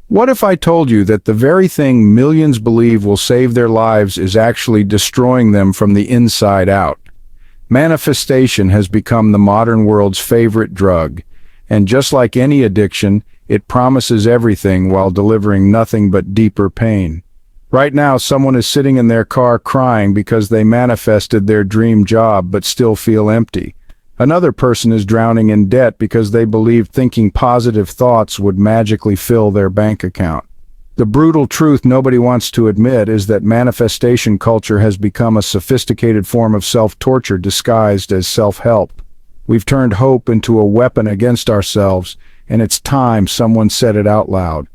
What if I told you that the very thing millions believe will save their lives is actually destroying them from the inside out? Manifestation has become the modern world's favorite drug, and just like any addiction, it promises everything while delivering nothing but deeper pain. Right now, someone is sitting in their car crying because they manifested their dream job but still feel empty. Another person is drowning in debt because they believed thinking positive thoughts would magically fill their bank account. The brutal truth nobody wants to admit is that manifestation culture has become a sophisticated form of self-torture disguised as self-help. We've turned hope into a weapon against ourselves, and it's time someone said it out loud.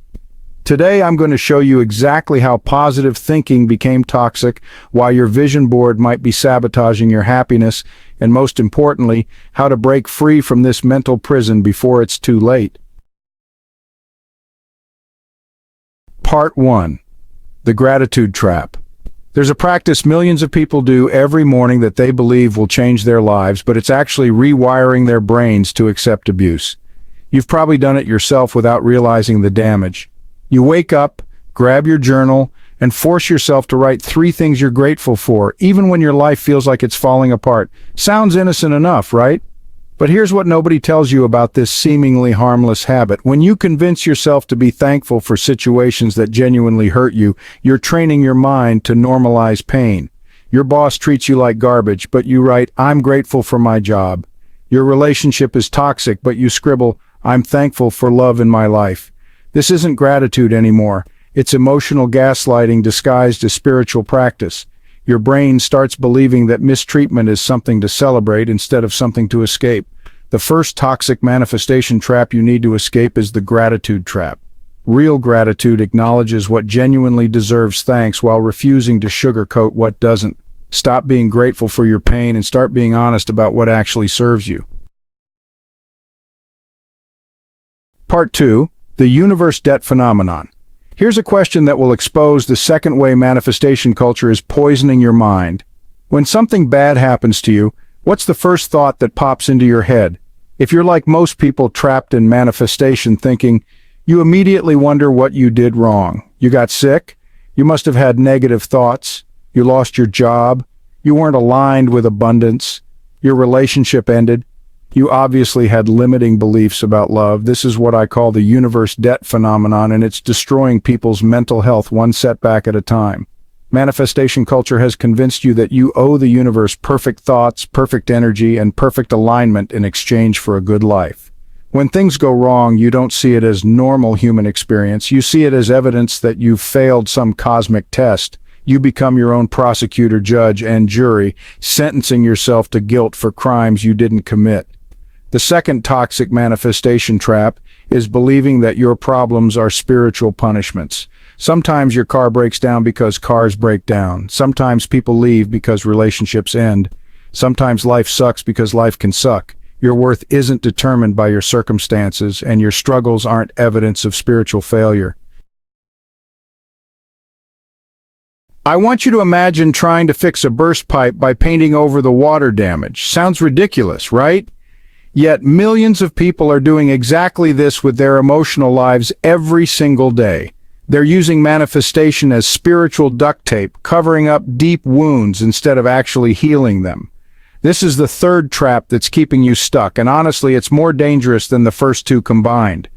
Today I'm going to show you exactly how positive thinking became toxic, why your vision board might be sabotaging your happiness, and most importantly, how to break free from this mental prison before it's too late. Part 1. The Gratitude Trap. There's a practice millions of people do every morning that they believe will change their lives, but it's actually rewiring their brains to accept abuse. You've probably done it yourself without realizing the damage. You wake up, grab your journal, and force yourself to write 3 things you're grateful for, even when your life feels like it's falling apart. Sounds innocent enough, right? But here's what nobody tells you about this seemingly harmless habit. When you convince yourself to be thankful for situations that genuinely hurt you, you're training your mind to normalize pain. Your boss treats you like garbage, but you write, "I'm grateful for my job." Your relationship is toxic, but you scribble, "I'm thankful for love in my life." This isn't gratitude anymore. It's emotional gaslighting disguised as spiritual practice. Your brain starts believing that mistreatment is something to celebrate instead of something to escape. The first toxic manifestation trap you need to escape is the gratitude trap. Real gratitude acknowledges what genuinely deserves thanks while refusing to sugarcoat what doesn't. Stop being grateful for your pain and start being honest about what actually serves you. Part 2. The universe debt phenomenon. Here's a question that will expose the second way manifestation culture is poisoning your mind. When something bad happens to you, what's the first thought that pops into your head? If you're like most people trapped in manifestation thinking, you immediately wonder what you did wrong. You got sick? You must have had negative thoughts. You lost your job. You weren't aligned with abundance. Your relationship ended. You obviously had limiting beliefs about love. This is what I call the universe debt phenomenon, and it's destroying people's mental health one setback at a time. Manifestation culture has convinced you that you owe the universe perfect thoughts, perfect energy, and perfect alignment in exchange for a good life. When things go wrong, you don't see it as normal human experience. You see it as evidence that you've failed some cosmic test. You become your own prosecutor, judge, and jury, sentencing yourself to guilt for crimes you didn't commit. The second toxic manifestation trap is believing that your problems are spiritual punishments. Sometimes your car breaks down because cars break down. Sometimes people leave because relationships end. Sometimes life sucks because life can suck. Your worth isn't determined by your circumstances, and your struggles aren't evidence of spiritual failure. I want you to imagine trying to fix a burst pipe by painting over the water damage. Sounds ridiculous, right? Yet millions of people are doing exactly this with their emotional lives every single day. They're using manifestation as spiritual duct tape, covering up deep wounds instead of actually healing them. This is the third trap that's keeping you stuck, and honestly, it's more dangerous than the first two combined.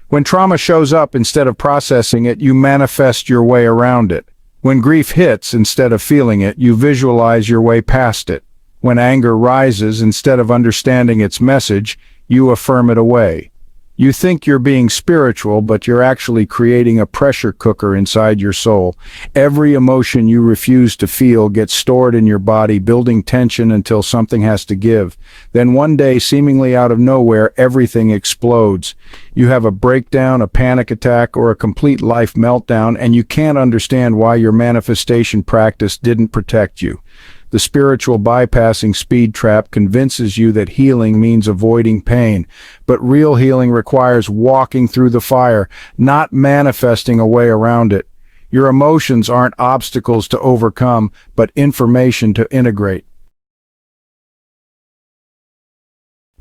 When trauma shows up, instead of processing it, you manifest your way around it. When grief hits, instead of feeling it, you visualize your way past it. When anger rises, instead of understanding its message, you affirm it away. You think you're being spiritual, but you're actually creating a pressure cooker inside your soul. Every emotion you refuse to feel gets stored in your body, building tension until something has to give. Then one day, seemingly out of nowhere, everything explodes. You have a breakdown, a panic attack, or a complete life meltdown, and you can't understand why your manifestation practice didn't protect you. The spiritual bypassing speed trap convinces you that healing means avoiding pain, but real healing requires walking through the fire, not manifesting a way around it. Your emotions aren't obstacles to overcome, but information to integrate.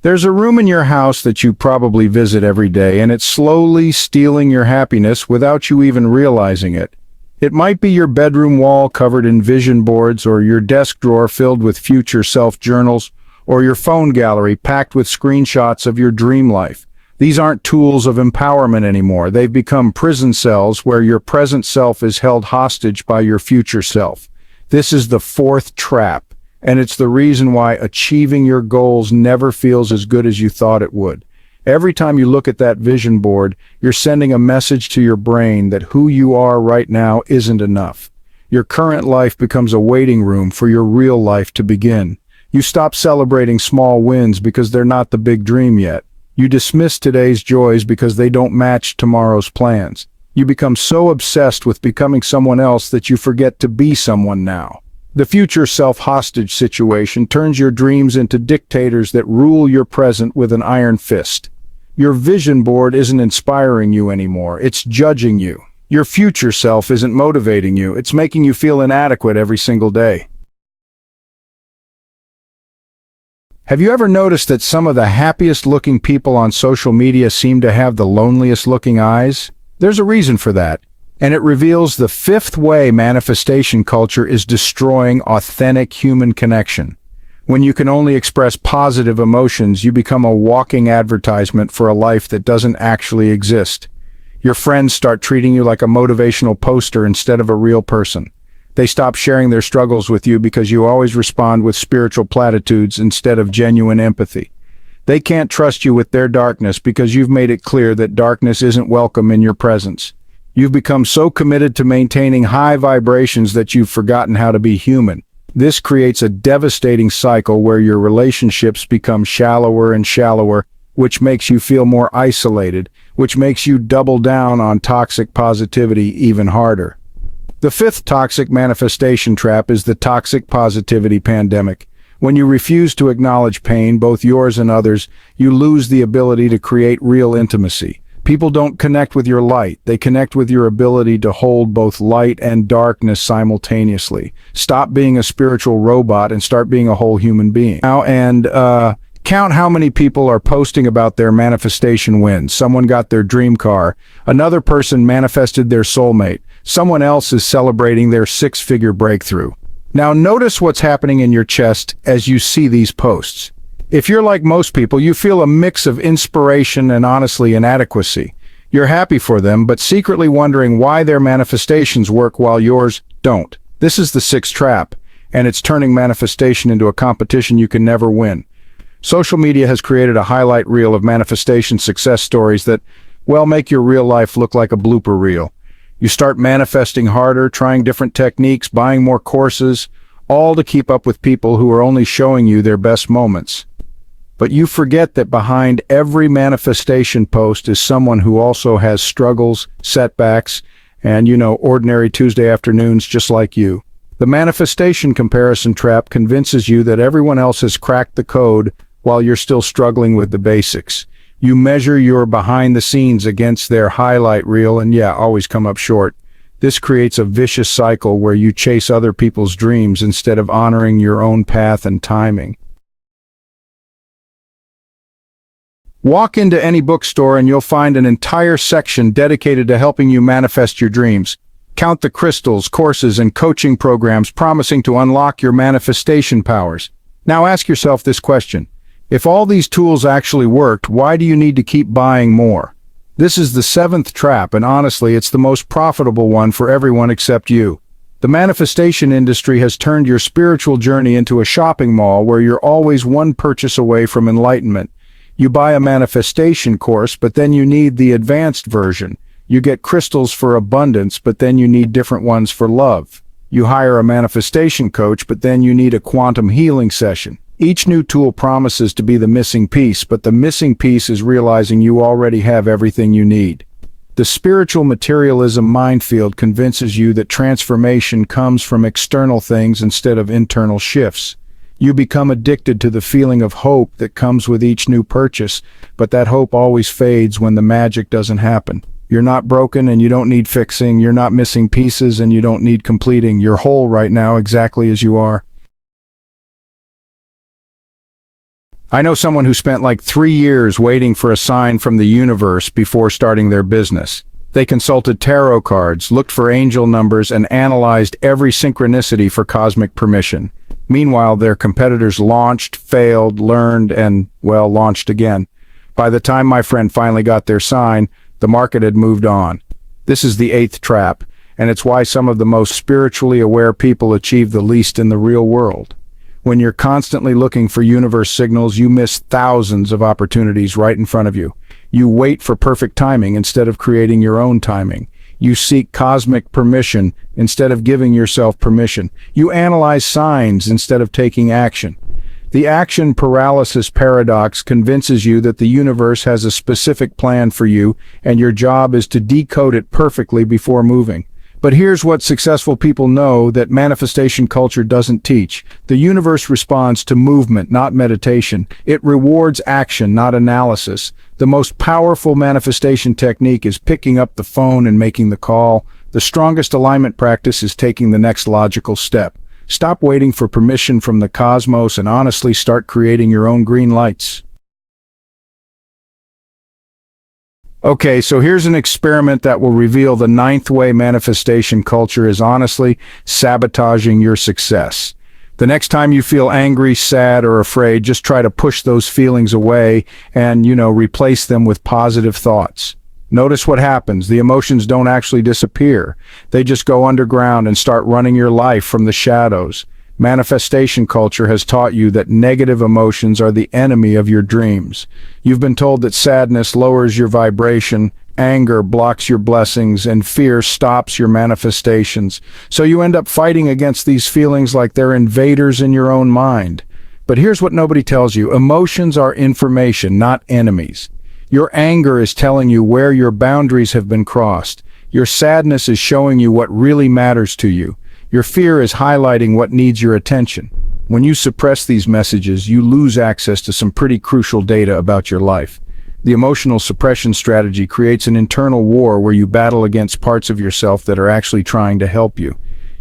There's a room in your house that you probably visit every day, and it's slowly stealing your happiness without you even realizing it. It might be your bedroom wall covered in vision boards, or your desk drawer filled with future self journals, or your phone gallery packed with screenshots of your dream life. These aren't tools of empowerment anymore. They've become prison cells where your present self is held hostage by your future self. This is the fourth trap, and it's the reason why achieving your goals never feels as good as you thought it would. Every time you look at that vision board, you're sending a message to your brain that who you are right now isn't enough. Your current life becomes a waiting room for your real life to begin. You stop celebrating small wins because they're not the big dream yet. You dismiss today's joys because they don't match tomorrow's plans. You become so obsessed with becoming someone else that you forget to be someone now. The future self-hostage situation turns your dreams into dictators that rule your present with an iron fist. Your vision board isn't inspiring you anymore, it's judging you. Your future self isn't motivating you, it's making you feel inadequate every single day. Have you ever noticed that some of the happiest looking people on social media seem to have the loneliest looking eyes? There's a reason for that, and it reveals the fifth way manifestation culture is destroying authentic human connection. When you can only express positive emotions, you become a walking advertisement for a life that doesn't actually exist. Your friends start treating you like a motivational poster instead of a real person. They stop sharing their struggles with you because you always respond with spiritual platitudes instead of genuine empathy. They can't trust you with their darkness because you've made it clear that darkness isn't welcome in your presence. You've become so committed to maintaining high vibrations that you've forgotten how to be human. This creates a devastating cycle where your relationships become shallower and shallower, which makes you feel more isolated, which makes you double down on toxic positivity even harder. The fifth toxic manifestation trap is the toxic positivity pandemic. When you refuse to acknowledge pain, both yours and others, you lose the ability to create real intimacy. People don't connect with your light, they connect with your ability to hold both light and darkness simultaneously. Stop being a spiritual robot and start being a whole human being. Count how many people are posting about their manifestation wins. Someone got their dream car. Another person manifested their soulmate. Someone else is celebrating their six-figure breakthrough. Now notice what's happening in your chest as you see these posts. If you're like most people, you feel a mix of inspiration and honestly inadequacy. You're happy for them, but secretly wondering why their manifestations work while yours don't. This is the sixth trap, and it's turning manifestation into a competition you can never win. Social media has created a highlight reel of manifestation success stories that, well, make your real life look like a blooper reel. You start manifesting harder, trying different techniques, buying more courses, all to keep up with people who are only showing you their best moments. But you forget that behind every manifestation post is someone who also has struggles, setbacks, and, ordinary Tuesday afternoons just like you. The manifestation comparison trap convinces you that everyone else has cracked the code while you're still struggling with the basics. You measure your behind the scenes against their highlight reel and always come up short. This creates a vicious cycle where you chase other people's dreams instead of honoring your own path and timing. Walk into any bookstore and you'll find an entire section dedicated to helping you manifest your dreams. Count the crystals, courses, and coaching programs promising to unlock your manifestation powers. Now ask yourself this question. If all these tools actually worked, why do you need to keep buying more? This is the seventh trap, and honestly, it's the most profitable one for everyone except you. The manifestation industry has turned your spiritual journey into a shopping mall where you're always one purchase away from enlightenment. You buy a manifestation course, but then you need the advanced version. You get crystals for abundance, but then you need different ones for love. You hire a manifestation coach, but then you need a quantum healing session. Each new tool promises to be the missing piece, but the missing piece is realizing you already have everything you need. The spiritual materialism minefield convinces you that transformation comes from external things instead of internal shifts. You become addicted to the feeling of hope that comes with each new purchase, but that hope always fades when the magic doesn't happen. You're not broken and you don't need fixing, you're not missing pieces and you don't need completing. You're whole right now exactly as you are. I know someone who spent like 3 years waiting for a sign from the universe before starting their business. They consulted tarot cards, looked for angel numbers, and analyzed every synchronicity for cosmic permission. Meanwhile, their competitors launched, failed, learned, and, well, launched again. By the time my friend finally got their sign, the market had moved on. This is the eighth trap, and it's why some of the most spiritually aware people achieve the least in the real world. When you're constantly looking for universe signals, you miss thousands of opportunities right in front of you. You wait for perfect timing instead of creating your own timing. You seek cosmic permission instead of giving yourself permission. You analyze signs instead of taking action. The action paralysis paradox convinces you that the universe has a specific plan for you, and your job is to decode it perfectly before moving. But here's what successful people know that manifestation culture doesn't teach. The universe responds to movement, not meditation. It rewards action, not analysis. The most powerful manifestation technique is picking up the phone and making the call. The strongest alignment practice is taking the next logical step. Stop waiting for permission from the cosmos and honestly start creating your own green lights. Okay, so here's an experiment that will reveal the ninth way manifestation culture is honestly sabotaging your success. The next time you feel angry, sad, or afraid, just try to push those feelings away and, replace them with positive thoughts. Notice what happens. The emotions don't actually disappear. They just go underground and start running your life from the shadows. Manifestation culture has taught you that negative emotions are the enemy of your dreams. You've been told that sadness lowers your vibration, anger blocks your blessings, and fear stops your manifestations. So you end up fighting against these feelings like they're invaders in your own mind. But here's what nobody tells you. Emotions are information, not enemies. Your anger is telling you where your boundaries have been crossed. Your sadness is showing you what really matters to you. Your fear is highlighting what needs your attention. When you suppress these messages, you lose access to some pretty crucial data about your life. The emotional suppression strategy creates an internal war where you battle against parts of yourself that are actually trying to help you.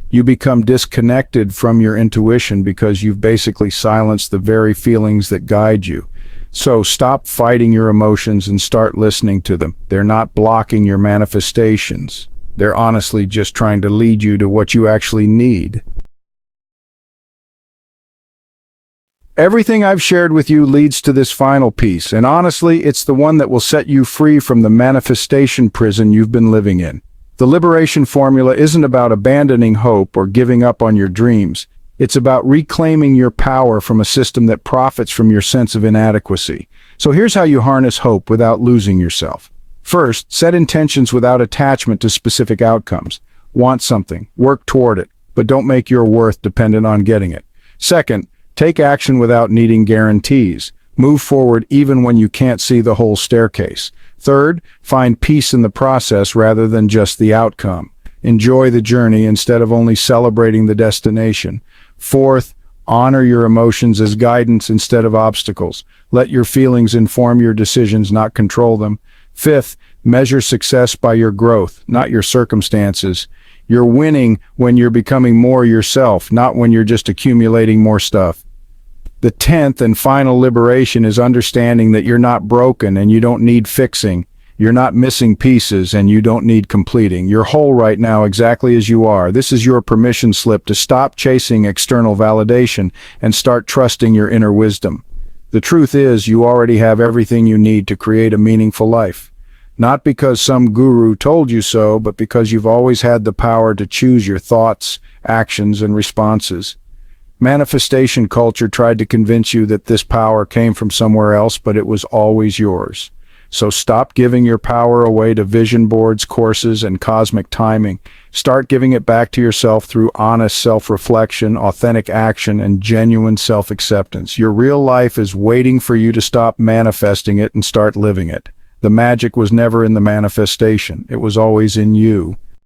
You become disconnected from your intuition because you've basically silenced the very feelings that guide you. So stop fighting your emotions and start listening to them. They're not blocking your manifestations. They're honestly just trying to lead you to what you actually need. Everything I've shared with you leads to this final piece, and honestly, it's the one that will set you free from the manifestation prison you've been living in. The liberation formula isn't about abandoning hope or giving up on your dreams. It's about reclaiming your power from a system that profits from your sense of inadequacy. So here's how you harness hope without losing yourself. First, set intentions without attachment to specific outcomes. Want something, work toward it, but don't make your worth dependent on getting it. Second, take action without needing guarantees. Move forward even when you can't see the whole staircase. Third, find peace in the process rather than just the outcome. Enjoy the journey instead of only celebrating the destination. Fourth, honor your emotions as guidance instead of obstacles. Let your feelings inform your decisions, not control them. Fifth, measure success by your growth, not your circumstances. You're winning when you're becoming more yourself, not when you're just accumulating more stuff. The 10th and final liberation is understanding that you're not broken and you don't need fixing. You're not missing pieces and you don't need completing. You're whole right now exactly as you are. This is your permission slip to stop chasing external validation and start trusting your inner wisdom. The truth is, you already have everything you need to create a meaningful life. Not because some guru told you so, but because you've always had the power to choose your thoughts, actions, and responses. Manifestation culture tried to convince you that this power came from somewhere else, but it was always yours. So stop giving your power away to vision boards, courses, and cosmic timing. Start giving it back to yourself through honest self-reflection, authentic action, and genuine self-acceptance. Your real life is waiting for you to stop manifesting it and start living it. The magic was never in the manifestation. It was always in you.